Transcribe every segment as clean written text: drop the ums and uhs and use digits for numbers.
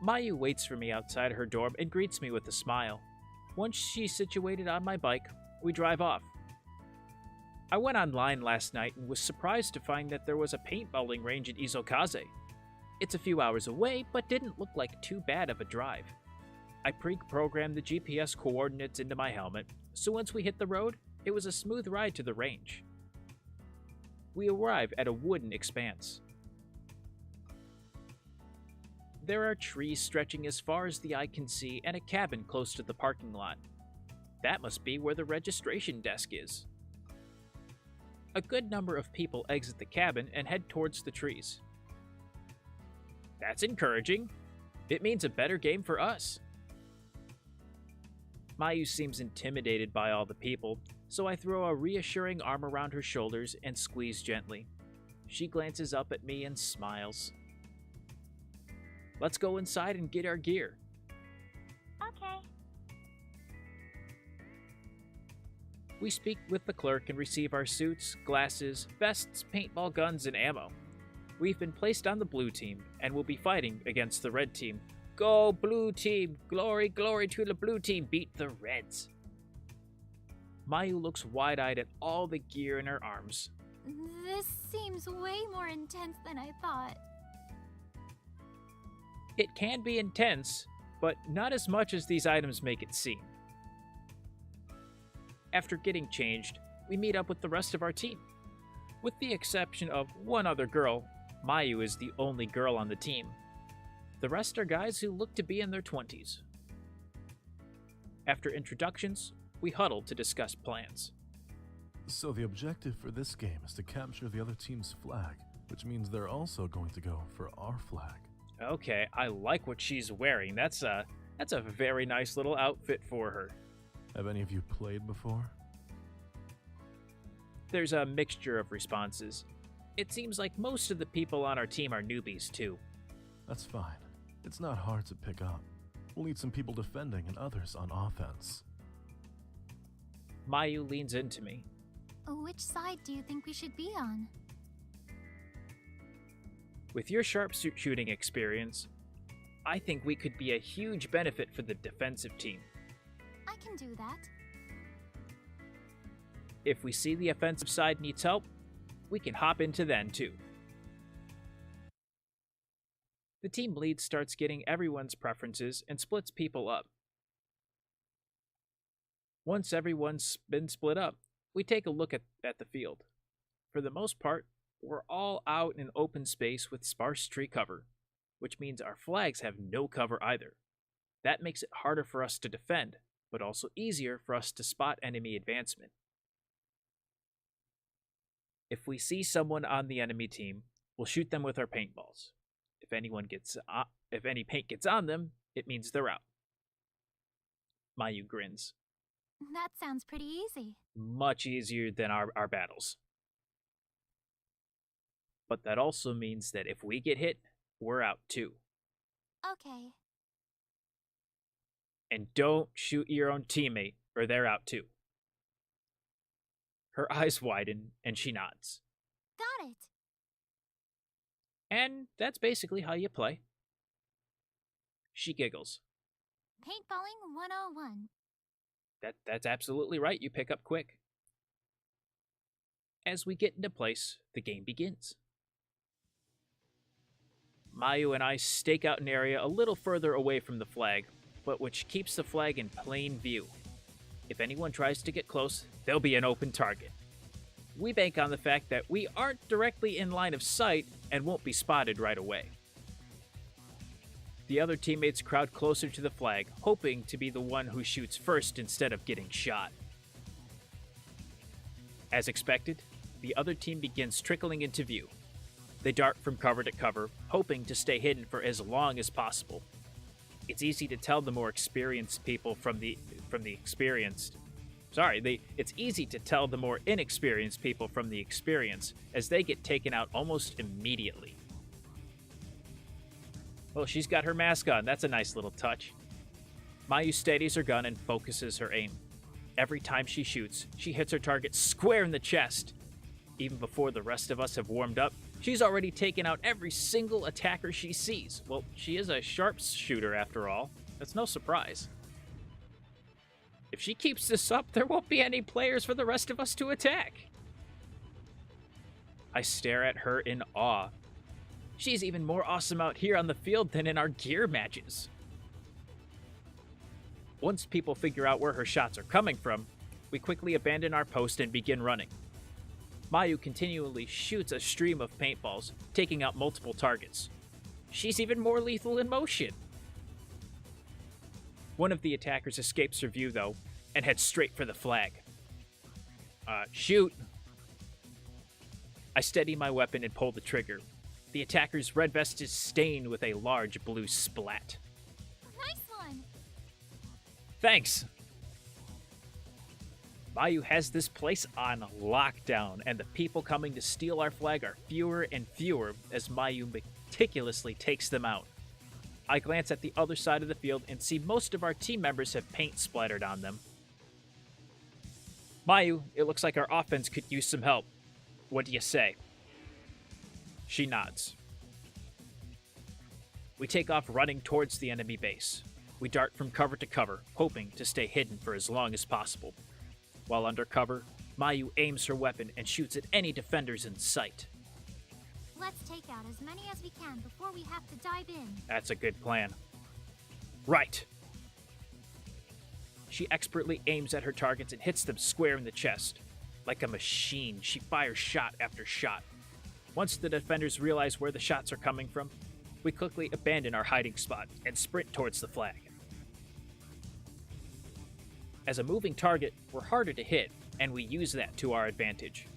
Mayu waits for me outside her dorm and greets me with a smile. Once she's situated on my bike, we drive off. I went online last night and was surprised to find that there was a paintballing range in Izokaze. It's a few hours away, but didn't look like too bad of a drive. I pre-programmed the GPS coordinates into my helmet, so once we hit the road, it was a smooth ride to the range. We arrive at a wooden expanse. There are trees stretching as far as the eye can see and a cabin close to the parking lot. That must be where the registration desk is. A good number of people exit the cabin and head towards the trees. That's encouraging. It means a better game for us. Mayu seems intimidated by all the people, so I throw a reassuring arm around her shoulders and squeeze gently. She glances up at me and smiles. Let's go inside and get our gear. Okay. We speak with the clerk and receive our suits, glasses, vests, paintball guns, and ammo. We've been placed on the blue team and will be fighting against the red team. Go blue team! Glory, glory to the blue team! Beat the reds! Mayu looks wide-eyed at all the gear in her arms. This seems way more intense than I thought. It can be intense, but not as much as these items make it seem. After getting changed, we meet up with the rest of our team. With the exception of one other girl, Mayu is the only girl on the team. The rest are guys who look to be in their 20s. After introductions, we huddle to discuss plans. So the objective for this game is to capture the other team's flag, which means they're also going to go for our flag. Okay, I like what she's wearing. That's a very nice little outfit for her. Have any of you played before? There's a mixture of responses. It seems like most of the people on our team are newbies too. That's fine. It's not hard to pick up. We'll need some people defending and others on offense. Mayu leans into me. Which side do you think we should be on? With your sharpsuit shooting experience, I think we could be a huge benefit for the defensive team. I can do that. If we see the offensive side needs help, we can hop into then too. The team lead starts getting everyone's preferences and splits people up. Once everyone's been split up, we take a look at the field. For the most part, we're all out in open space with sparse tree cover, which means our flags have no cover either. That makes it harder for us to defend, but also easier for us to spot enemy advancement. If we see someone on the enemy team, we'll shoot them with our paintballs. If any paint gets on them, it means they're out. Mayu grins. That sounds pretty easy. Much easier than our battles. But that also means that if we get hit, we're out too. Okay. And don't shoot your own teammate, or they're out too. Her eyes widen, and she nods. Got it. And that's basically how you play. She giggles. Paintballing 101. That's absolutely right, you pick up quick. As we get into place, the game begins. Mayu and I stake out an area a little further away from the flag, but which keeps the flag in plain view. If anyone tries to get close, they'll be an open target. We bank on the fact that we aren't directly in line of sight and won't be spotted right away. The other teammates crowd closer to the flag, hoping to be the one who shoots first instead of getting shot. As expected, the other team begins trickling into view. They dart from cover to cover, hoping to stay hidden for as long as possible. It's easy to tell the more experienced people from the experienced. It's easy to tell the more inexperienced people from the experience, as they get taken out almost immediately. Oh, she's got her mask on. That's a nice little touch. Mayu steadies her gun and focuses her aim. Every time she shoots, she hits her target square in the chest. Even before the rest of us have warmed up, She's already taken out every single attacker she sees. Well, she is a sharpshooter after all. That's no surprise. If she keeps this up, there won't be any players for the rest of us to attack. I stare at her in awe. She's even more awesome out here on the field than in our gear matches. Once people figure out where her shots are coming from, we quickly abandon our post and begin running. Mayu continually shoots a stream of paintballs, taking out multiple targets. She's even more lethal in motion. One of the attackers escapes her view, though, and heads straight for the flag. Shoot! I steady my weapon and pull the trigger. The attacker's red vest is stained with a large blue splat. Nice one! Thanks! Mayu has this place on lockdown, and the people coming to steal our flag are fewer and fewer as Mayu meticulously takes them out. I glance at the other side of the field and see most of our team members have paint splattered on them. Mayu, it looks like our offense could use some help. What do you say? She nods. We take off running towards the enemy base. We dart from cover to cover, hoping to stay hidden for as long as possible. While under cover, Mayu aims her weapon and shoots at any defenders in sight. Let's take out as many as we can before we have to dive in. That's a good plan. Right. She expertly aims at her targets and hits them square in the chest. Like a machine, she fires shot after shot. Once the defenders realize where the shots are coming from, we quickly abandon our hiding spot and sprint towards the flag. As a moving target, we're harder to hit, and we use that to our advantage.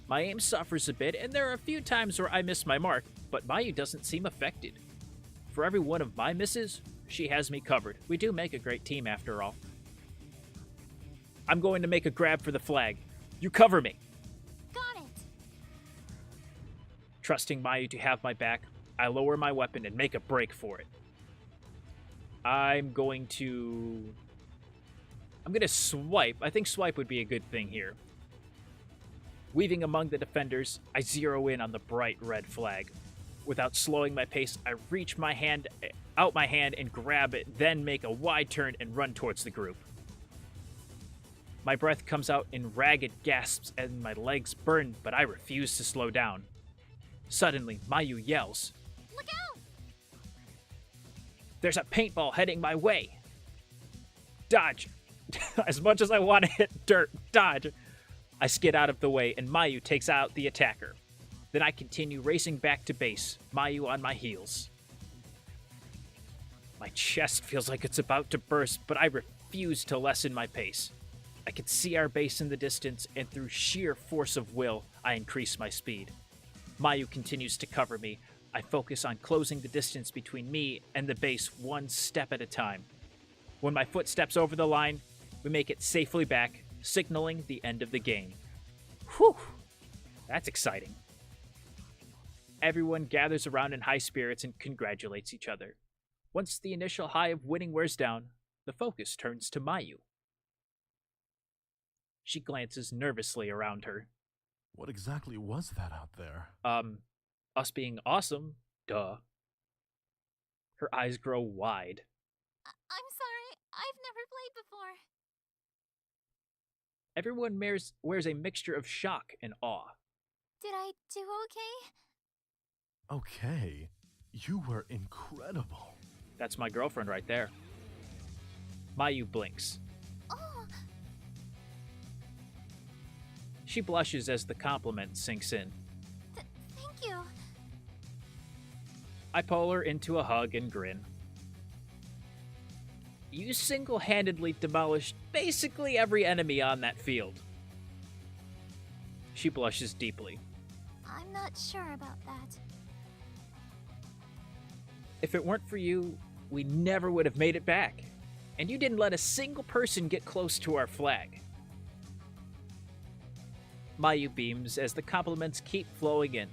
My aim suffers a bit, and there are a few times where I miss my mark, but Mayu doesn't seem affected. For every one of my misses, she has me covered. We do make a great team after all. I'm going to make a grab for the flag. You cover me. Got it! Trusting Mayu to have my back, I lower my weapon and make a break for it. I'm going to swipe. I think swipe would be a good thing here. Weaving among the defenders, I zero in on the bright red flag. Without slowing my pace, I reach my hand and grab it, then make a wide turn and run towards the group. My breath comes out in ragged gasps and my legs burn, but I refuse to slow down. Suddenly, Mayu yells, Look out! There's a paintball heading my way! Dodge! As much as I want to hit dirt, dodge! I skid out of the way and Mayu takes out the attacker. Then I continue racing back to base, Mayu on my heels. My chest feels like it's about to burst, but I refuse to lessen my pace. I can see our base in the distance, and through sheer force of will, I increase my speed. Mayu continues to cover me. I focus on closing the distance between me and the base one step at a time. When my foot steps over the line, we make it safely back, signaling the end of the game. Whew! That's exciting. Everyone gathers around in high spirits and congratulates each other. Once the initial high of winning wears down, the focus turns to Mayu. She glances nervously around her. What exactly was that out there? Us being awesome, duh. Her eyes grow wide. I'm sorry, I've never played before. Everyone wears a mixture of shock and awe. Did I do okay? Okay, you were incredible. That's my girlfriend right there. Mayu blinks. Oh, She blushes as the compliment sinks in. thank you. I pull her into a hug and grin. You single-handedly demolished basically every enemy on that field. She blushes deeply. I'm not sure about that. If it weren't for you, we never would have made it back. And you didn't let a single person get close to our flag. Mayu beams as the compliments keep flowing in.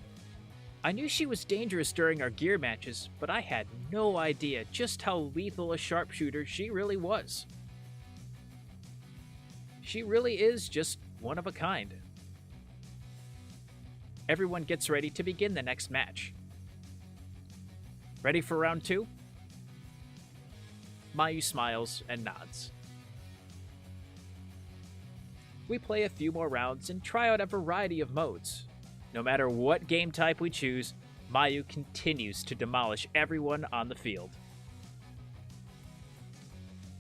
I knew she was dangerous during our gear matches, but I had no idea just how lethal a sharpshooter she really was. She really is just one of a kind. Everyone gets ready to begin the next match. Ready for round 2? Mayu smiles and nods. We play a few more rounds and try out a variety of modes. No matter what game type we choose, Mayu continues to demolish everyone on the field.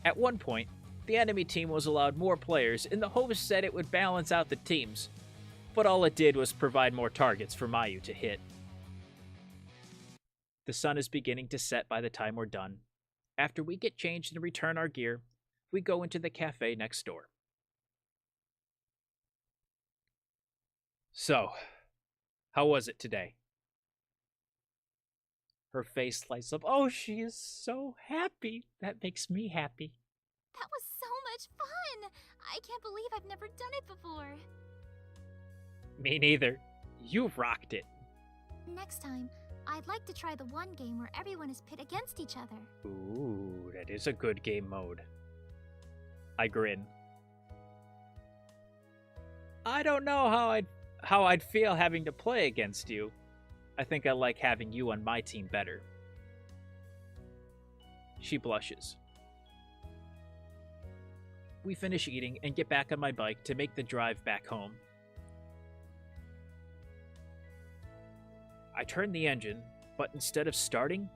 At one point, the enemy team was allowed more players in the hopes that it would balance out the teams, but all it did was provide more targets for Mayu to hit. The sun is beginning to set by the time we're done. After we get changed and return our gear, we go into the cafe next door. So, how was it today? Her face lights up. Oh, she is so happy. That makes me happy. That was so much fun! I can't believe I've never done it before. Me neither. You rocked it. Next time, I'd like to try the one game where everyone is pit against each other. Ooh, that is a good game mode. I grin. I don't know how I'd feel having to play against you. I think I like having you on my team better. She blushes. We finish eating and get back on my bike to make the drive back home. I turn the engine, but instead of starting,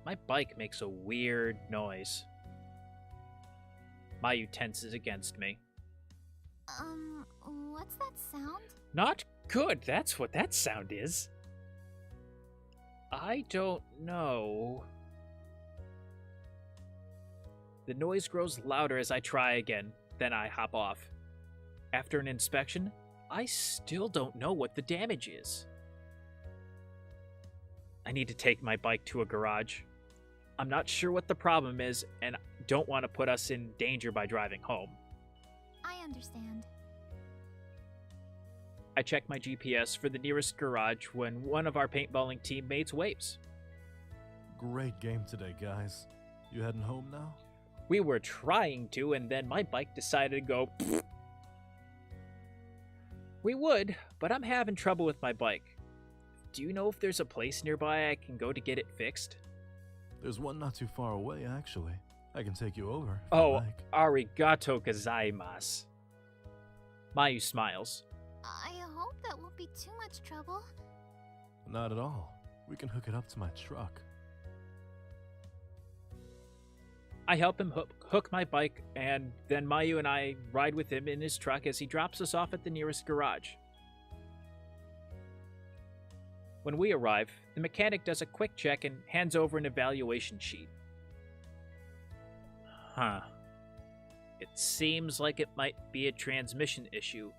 my bike makes a weird noise. Mayu tenses against me. What's that sound? Not good, that's what that sound is. I don't know. The noise grows louder as I try again, then I hop off. After an inspection, I still don't know what the damage is. I need to take my bike to a garage. I'm not sure what the problem is, and don't want to put us in danger by driving home. I understand. I check my GPS for the nearest garage when one of our paintballing teammates waves. Great game today, guys. You heading home now? We were trying to, and then my bike decided to go pfft. We would, but I'm having trouble with my bike. Do you know if there's a place nearby I can go to get it fixed? There's one not too far away, actually. I can take you over if you Oh, like. arigato gozaimasu. Mayu smiles. I hope that won't be too much trouble. Not at all. We can hook it up to my truck. I help him hook my bike, and then Mayu and I ride with him in his truck as he drops us off at the nearest garage. When we arrive, the mechanic does a quick check and hands over an evaluation sheet. Huh. It seems like it might be a transmission issue,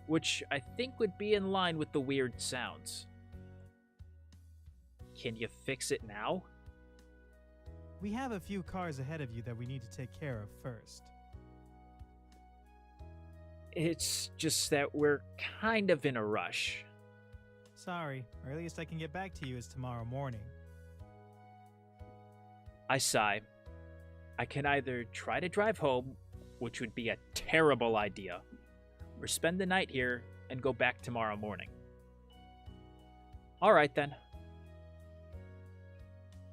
which I think would be in line with the weird sounds. Can you fix it now? We have a few cars ahead of you that we need to take care of first. It's just that we're kind of in a rush. Sorry, earliest I can get back to you is tomorrow morning. I sigh. I can either try to drive home, which would be a terrible idea, or spend the night here and go back tomorrow morning. All right then.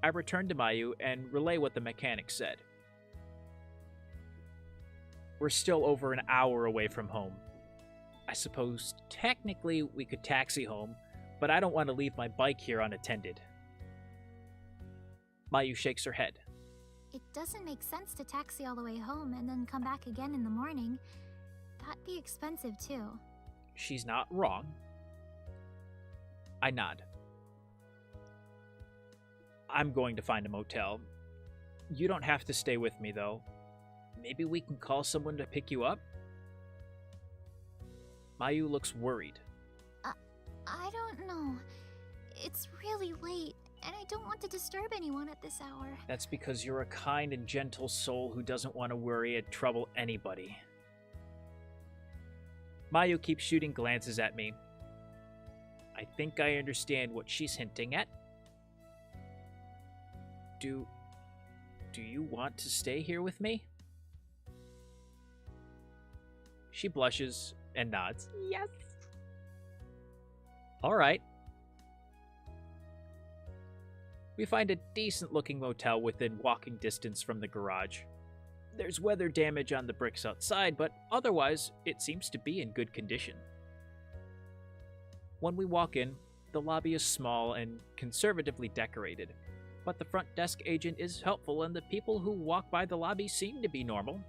I return to Mayu and relay what the mechanic said. We're still over an hour away from home. I suppose technically we could taxi home, but I don't want to leave my bike here unattended. Mayu shakes her head. It doesn't make sense to taxi all the way home and then come back again in the morning. That'd be expensive too. She's not wrong. I nod. I'm going to find a motel. You don't have to stay with me, though. Maybe we can call someone to pick you up? Mayu looks worried. I don't know. It's really late, and I don't want to disturb anyone at this hour. That's because you're a kind and gentle soul who doesn't want to worry and trouble anybody. Mayu keeps shooting glances at me. I think I understand what she's hinting at. Do you want to stay here with me? She blushes and nods. Yes. Alright. We find a decent-looking motel within walking distance from the garage. There's weather damage on the bricks outside, but otherwise, it seems to be in good condition. When we walk in, the lobby is small and conservatively decorated, but the front desk agent is helpful and the people who walk by the lobby seem to be normal.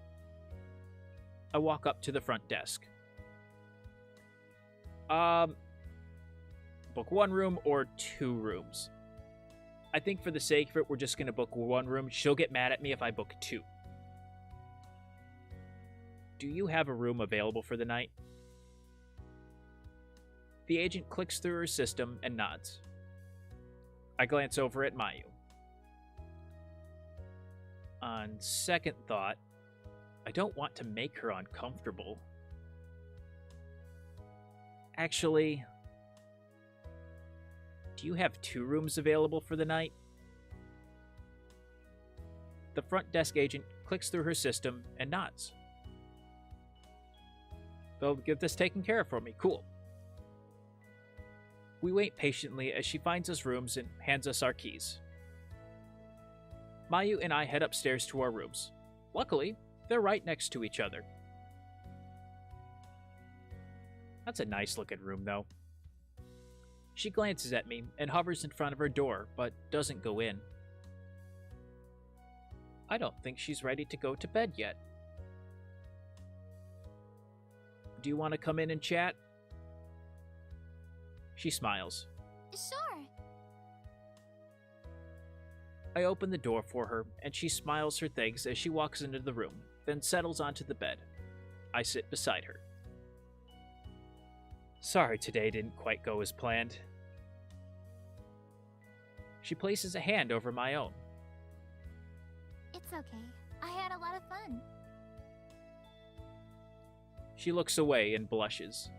I walk up to the front desk. Book one room or two rooms? I think for the sake of it, we're just going to book one room. She'll get mad at me if I book two. Do you have a room available for the night? The agent clicks through her system and nods. I glance over at Mayu. On second thought, I don't want to make her uncomfortable. Actually, do you have two rooms available for the night? The front desk agent clicks through her system and nods. They'll get this taken care of for me. Cool. We wait patiently as she finds us rooms and hands us our keys. Mayu and I head upstairs to our rooms. Luckily, they're right next to each other. That's a nice looking room, though. She glances at me and hovers in front of her door, but doesn't go in. I don't think she's ready to go to bed yet. Do you want to come in and chat? She smiles. Sure. I open the door for her, and she smiles her thanks as she walks into the room, then settles onto the bed. I sit beside her. Sorry today didn't quite go as planned. She places a hand over my own. It's okay. I had a lot of fun. She looks away and blushes.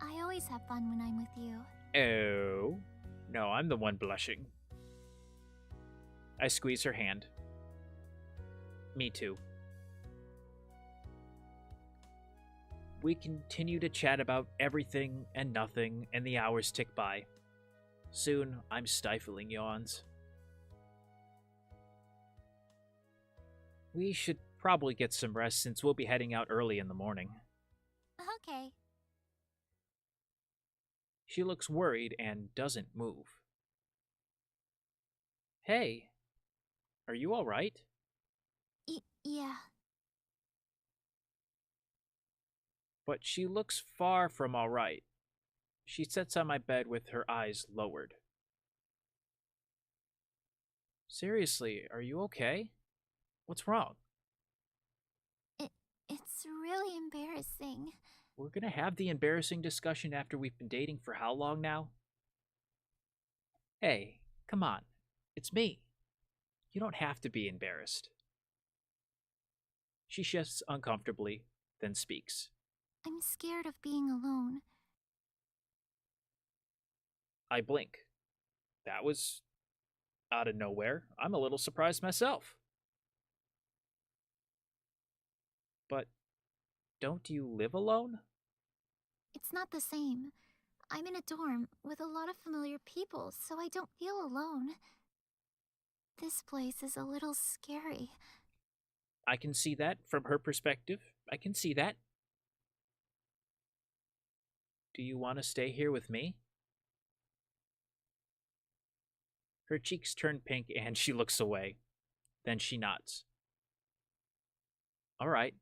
I always have fun when I'm with you. Oh, no, I'm the one blushing. I squeeze her hand. Me too. We continue to chat about everything and nothing, and the hours tick by. Soon, I'm stifling yawns. We should probably get some rest since we'll be heading out early in the morning. Okay. She looks worried and doesn't move. Hey, are you all right? Yeah. But she looks far from all right. She sits on my bed with her eyes lowered. Seriously, are you okay? What's wrong? It's really embarrassing. We're gonna have the embarrassing discussion after we've been dating for how long now? Hey, come on. It's me. You don't have to be embarrassed. She shifts uncomfortably, then speaks. I'm scared of being alone. I blink. That was out of nowhere. I'm a little surprised myself. But don't you live alone? It's not the same. I'm in a dorm with a lot of familiar people, so I don't feel alone. This place is a little scary. I can see that from her perspective. I can see that. Do you want to stay here with me? Her cheeks turn pink and she looks away. Then she nods. All right.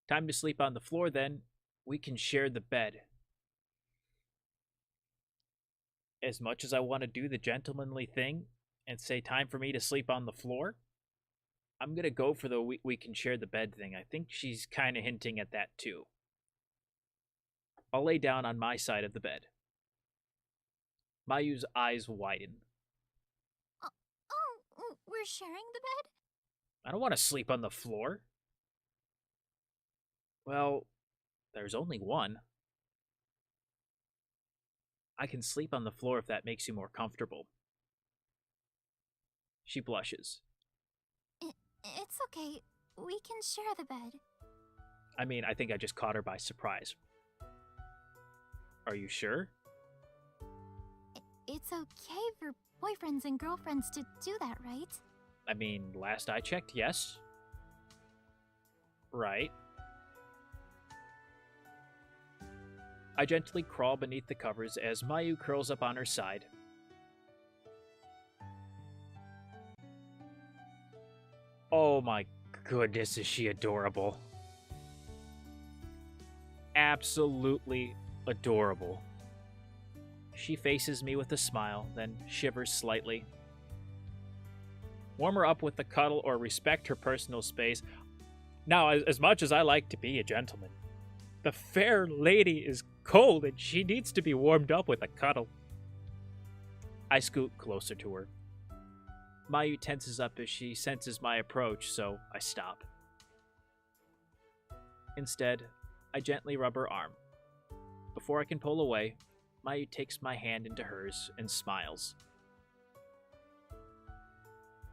Time to sleep on the floor then. We can share the bed. As much as I want to do the gentlemanly thing and say time for me to sleep on the floor, I'm going to go for the we can share the bed thing. I think she's kind of hinting at that too. I'll lay down on my side of the bed. Mayu's eyes widen. We're sharing the bed? I don't want to sleep on the floor. Well, there's only one. I can sleep on the floor if that makes you more comfortable. She blushes. It's okay. We can share the bed. I mean, I think I just caught her by surprise. Are you sure? It's okay for boyfriends and girlfriends to do that, right? I mean, last I checked, yes. Right. I gently crawl beneath the covers as Mayu curls up on her side. Oh my goodness, is she adorable. Absolutely adorable. She faces me with a smile, then shivers slightly. Warm her up with a cuddle or respect her personal space. Now, as much as I like to be a gentleman, the fair lady is cold and she needs to be warmed up with a cuddle. I scoot closer to her. Mayu tenses up as she senses my approach, so I stop. Instead, I gently rub her arm. Before I can pull away, Mayu takes my hand into hers and smiles.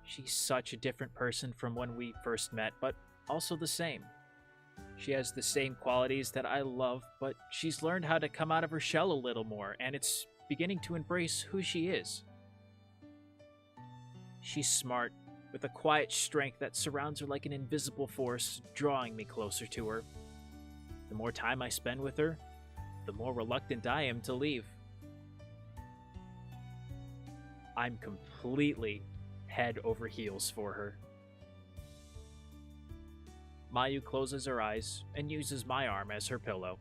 She's such a different person from when we first met, but also the same. She has the same qualities that I love, but she's learned how to come out of her shell a little more, and it's beginning to embrace who she is. She's smart, with a quiet strength that surrounds her like an invisible force, drawing me closer to her. The more time I spend with her, the more reluctant I am to leave. I'm completely head over heels for her. Mayu closes her eyes and uses my arm as her pillow.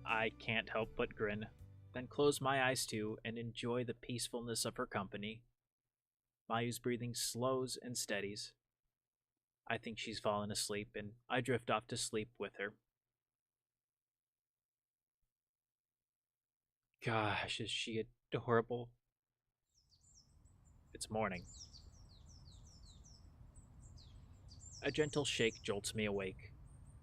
I can't help but grin, then close my eyes too and enjoy the peacefulness of her company. Mayu's breathing slows and steadies. I think she's fallen asleep, and I drift off to sleep with her. Gosh, is she adorable? It's morning. A gentle shake jolts me awake.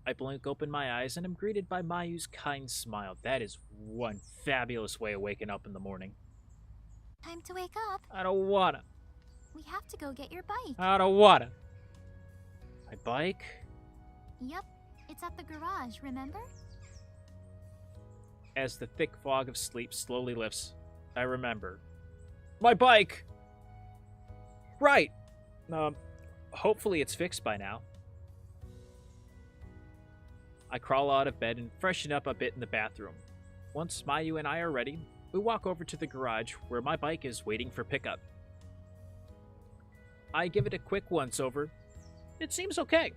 I blink open my eyes and am greeted by Mayu's kind smile. That is one fabulous way of waking up in the morning. Time to wake up. I don't wanna. We have to go get your bike. I don't wanna. My bike? Yep, it's at the garage, remember? As the thick fog of sleep slowly lifts, I remember. My bike! Right! Hopefully it's fixed by now. I crawl out of bed and freshen up a bit in the bathroom. Once Mayu and I are ready, we walk over to the garage where my bike is waiting for pickup. I give it a quick once-over. It seems okay.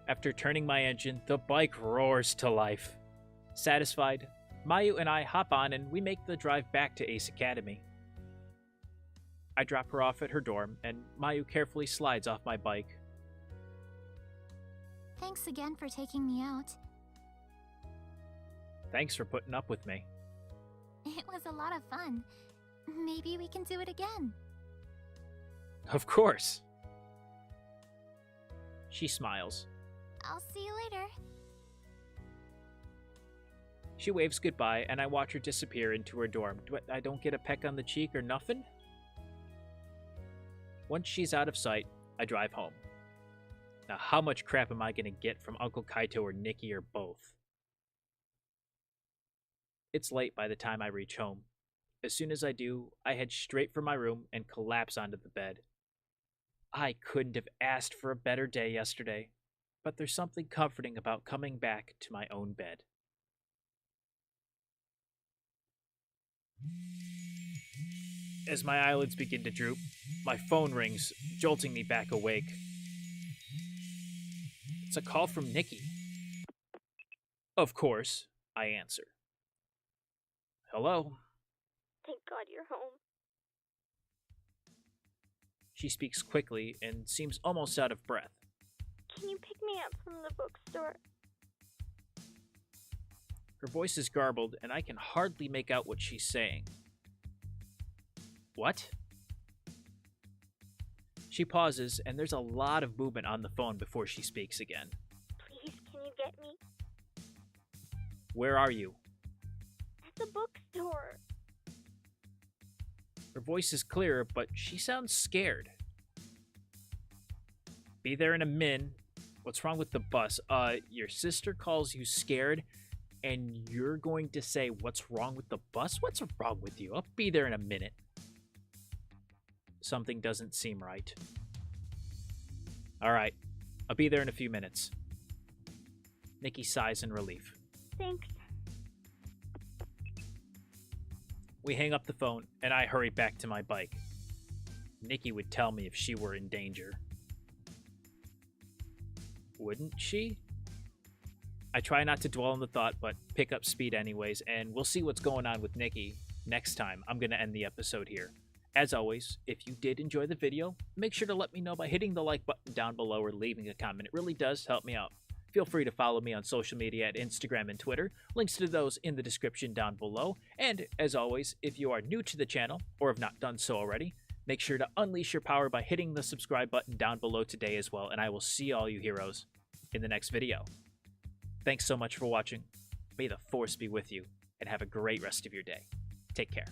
After turning my engine, the bike roars to life. Satisfied, Mayu and I hop on and we make the drive back to Ace Academy. I drop her off at her dorm, and Mayu carefully slides off my bike. Thanks again for taking me out. Thanks for putting up with me. It was a lot of fun. Maybe we can do it again. Of course. She smiles. I'll see you later. She waves goodbye, and I watch her disappear into her dorm. I don't get a peck on the cheek or nothing? Once she's out of sight, I drive home. Now, how much crap am I going to get from Uncle Kaito or Nikki or both? It's late by the time I reach home. As soon as I do, I head straight for my room and collapse onto the bed. I couldn't have asked for a better day yesterday, but there's something comforting about coming back to my own bed. As my eyelids begin to droop, my phone rings, jolting me back awake. It's a call from Nikki. Of course, I answer. Hello? Thank God you're home. She speaks quickly and seems almost out of breath. Can you pick me up from the bookstore? Her voice is garbled, and I can hardly make out what she's saying. What? She pauses, and there's a lot of movement on the phone before she speaks again. Please, can you get me? Where are you? At the bookstore. Her voice is clear, but she sounds scared. Be there in a min. What's wrong with the bus? Your sister calls you scared, and you're going to say, what's wrong with the bus? What's wrong with you? I'll be there in a minute. Something doesn't seem right. All right, I'll be there in a few minutes. Nikki sighs in relief. Thanks. We hang up the phone, and I hurry back to my bike. Nikki would tell me if she were in danger. Wouldn't she? I try not to dwell on the thought, but pick up speed anyways, and we'll see what's going on with Nikki. Next time, I'm going to end the episode here. As always, if you did enjoy the video, make sure to let me know by hitting the like button down below or leaving a comment. It really does help me out. Feel free to follow me on social media at Instagram and Twitter. Links to those in the description down below. And as always, if you are new to the channel, or have not done so already, make sure to unleash your power by hitting the subscribe button down below today as well, and I will see all you heroes in the next video. Thanks so much for watching. May the Force be with you, and have a great rest of your day. Take care.